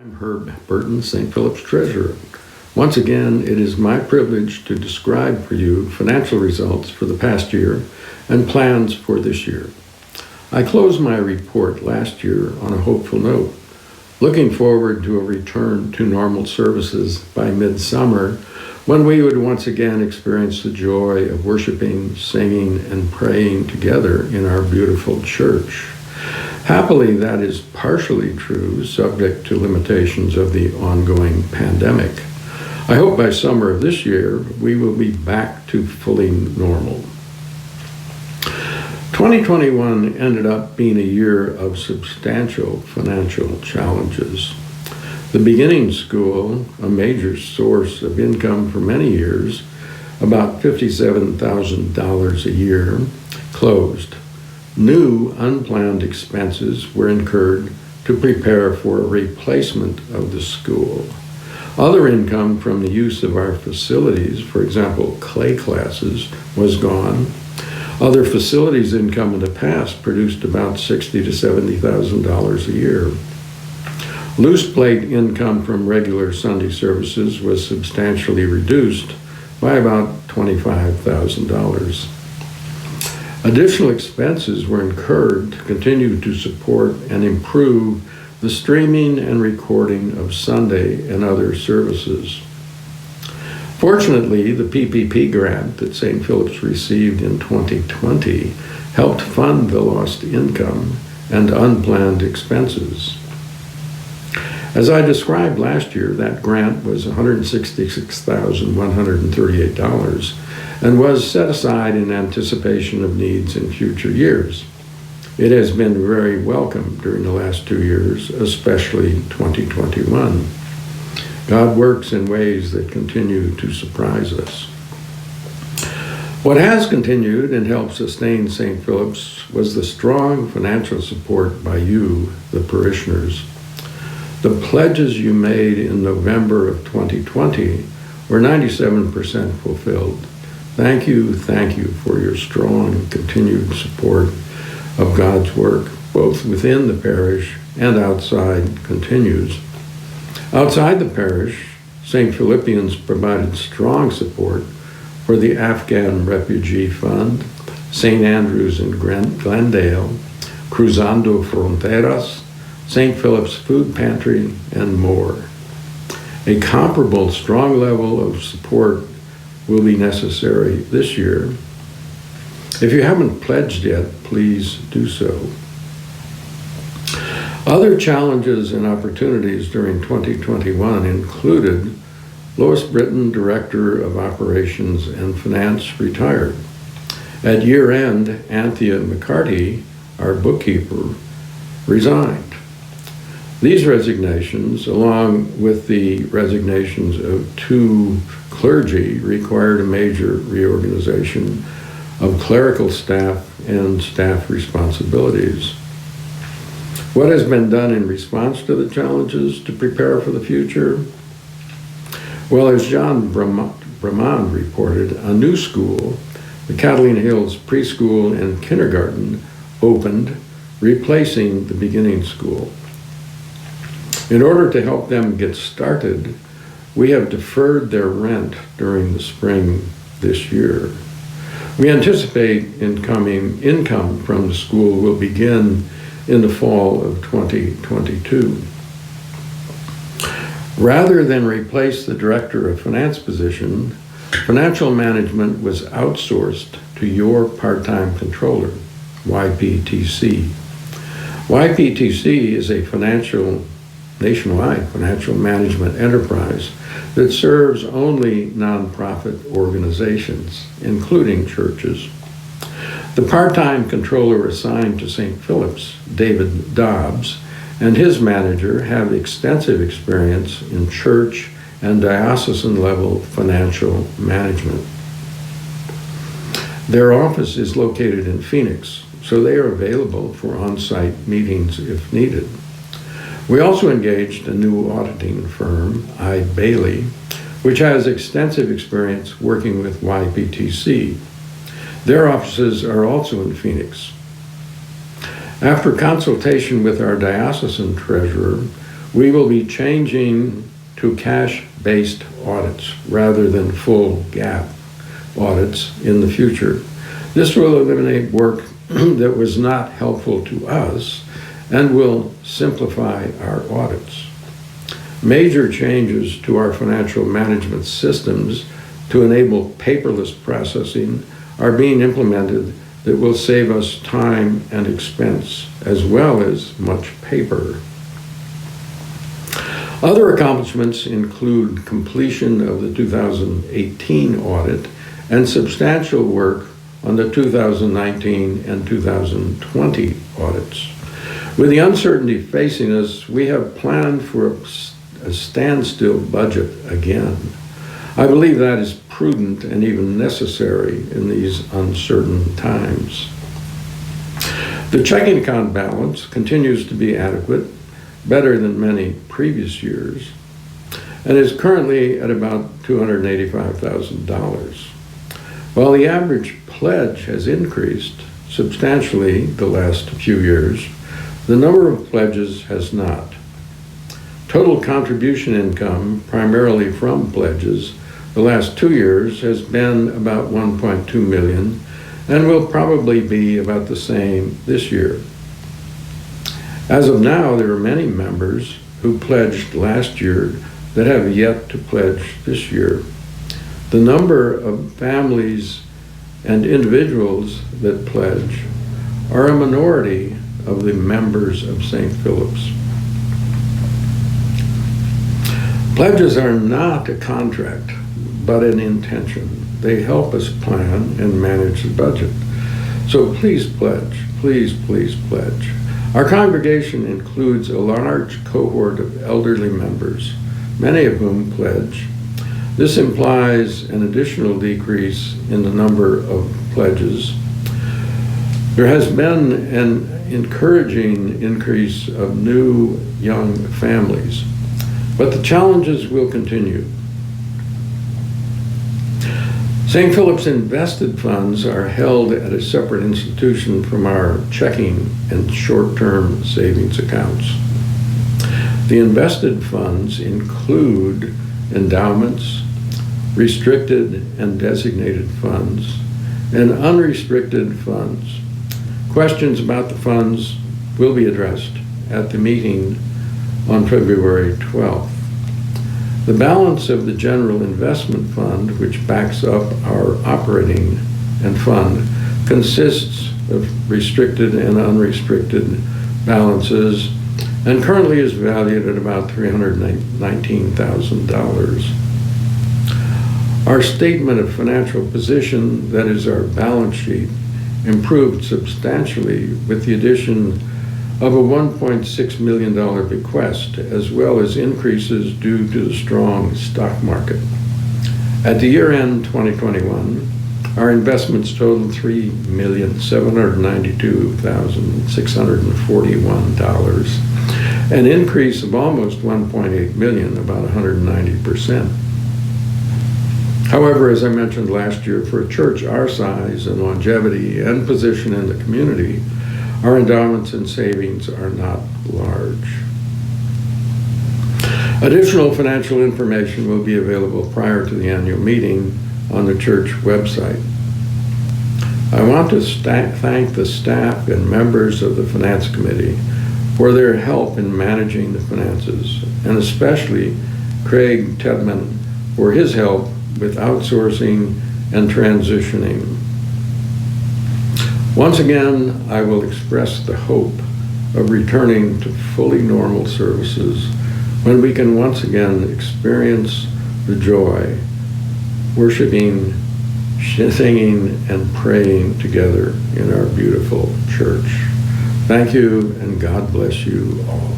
I'm Burton, St. Philip's Treasurer. Once again, it is my privilege to describe for you financial results for the past year and plans for this year. I closed my report last year on a hopeful note, looking forward to a return to normal services by midsummer, when we would once again experience the joy of worshiping, singing, and praying together in our beautiful church. Happily, that is partially true, subject to limitations of the ongoing pandemic. I hope by summer of this year, we will be back to fully normal. 2021 ended up being a year of substantial financial challenges. The beginning school, a major source of income for many years, about $57,000 a year, closed. New unplanned expenses were incurred to prepare for a replacement of the school. Other income from the use of our facilities, for example, clay classes, was gone. Other facilities income in the past produced about $60,000 to $70,000 a year. Loose plate income from regular Sunday services was substantially reduced by about $25,000. Additional expenses were incurred to continue to support and improve the streaming and recording of Sunday and other services. Fortunately, the PPP grant that St. Philip's received in 2020 helped fund the lost income and unplanned expenses. As I described last year, that grant was $166,138 and was set aside in anticipation of needs in future years. It has been very welcome during the last 2 years, especially 2021. God works in ways that continue to surprise us. What has continued and helped sustain St. Philip's was the strong financial support by you, the parishioners. The pledges you made in November of 2020 were 97% fulfilled. Thank you for your strong and continued support of God's work, both within the parish and outside continues. Outside the parish, St. Philippians provided strong support for the Afghan Refugee Fund, St. Andrew's in Glendale, Cruzando Fronteras, St. Philip's Food Pantry, and more. A comparable strong level of support will be necessary this year. If you haven't pledged yet, please do so. Other challenges and opportunities during 2021 included Lois Britton, Director of Operations and Finance, retired. At year end, Anthea McCarty, our bookkeeper, resigned. These resignations, along with the resignations of 2 clergy, required a major reorganization of clerical staff and staff responsibilities. What has been done in response to the challenges to prepare for the future? Well, as John Bramond reported, a new school, the Catalina Hills Preschool and Kindergarten, opened, replacing the beginning school. In order to help them get started, we have deferred their rent during the spring this year. We anticipate income from the school will begin in the fall of 2022. Rather than replace the Director of Finance position, financial management was outsourced to your part-time controller, YPTC. YPTC is a nationwide financial management enterprise that serves only nonprofit organizations, including churches. The part-time controller assigned to St. Philip's, David Dobbs, and his manager have extensive experience in church and diocesan-level financial management. Their office is located in Phoenix, so they are available for on-site meetings if needed. We also engaged a new auditing firm, Bailey, which has extensive experience working with YPTC. Their offices are also in Phoenix. After consultation with our diocesan treasurer, We will be changing to cash-based audits rather than full GAAP audits in the future. This will eliminate work that was not helpful to us and will simplify our audits. Major changes to our financial management systems to enable paperless processing are being implemented that will save us time and expense, as well as much paper. Other accomplishments include completion of the 2018 audit and substantial work on the 2019 and 2020 audits. With the uncertainty facing us, we have planned for a standstill budget again. I believe that is prudent and even necessary in these uncertain times. The checking account balance continues to be adequate, better than many previous years, and is currently at about $285,000. While the average pledge has increased substantially the last few years, the number of pledges has not. Total contribution income, primarily from pledges, the last 2 years has been about $1.2 million and will probably be about the same this year. As of now, there are many members who pledged last year that have yet to pledge this year. The number of families and individuals that pledge are a minority of the members of St. Philip's. Pledges are not a contract, but an intention. They help us plan and manage the budget. So please pledge, please pledge. Our congregation includes a large cohort of elderly members, many of whom pledge. This implies an additional decrease in the number of pledges. There has been an encouraging increase of new young families, but the challenges will continue. St. Philip's invested funds are held at a separate institution from our checking and short-term savings accounts. The invested funds include endowments, restricted and designated funds, and unrestricted funds. Questions about the funds will be addressed at the meeting on February 12th. The balance of the general investment fund, which backs up our operating and fund, consists of restricted and unrestricted balances and currently is valued at about $319,000. Our statement of financial position, that is our balance sheet, improved substantially with the addition of a $1.6 million bequest, as well as increases due to the strong stock market. At the year-end 2021, our investments totaled $3,792,641, an increase of almost $1.8 million, about 190%. However, as I mentioned last year, for a church our size and longevity and position in the community, our endowments and savings are not large. Additional financial information will be available prior to the annual meeting on the church website. I want to thank the staff and members of the Finance Committee for their help in managing the finances, and especially Craig Tedman for his help with outsourcing and transitioning. Once again, I will express the hope of returning to fully normal services when we can once again experience the joy, worshiping, singing, and praying together in our beautiful church. Thank you, and God bless you all.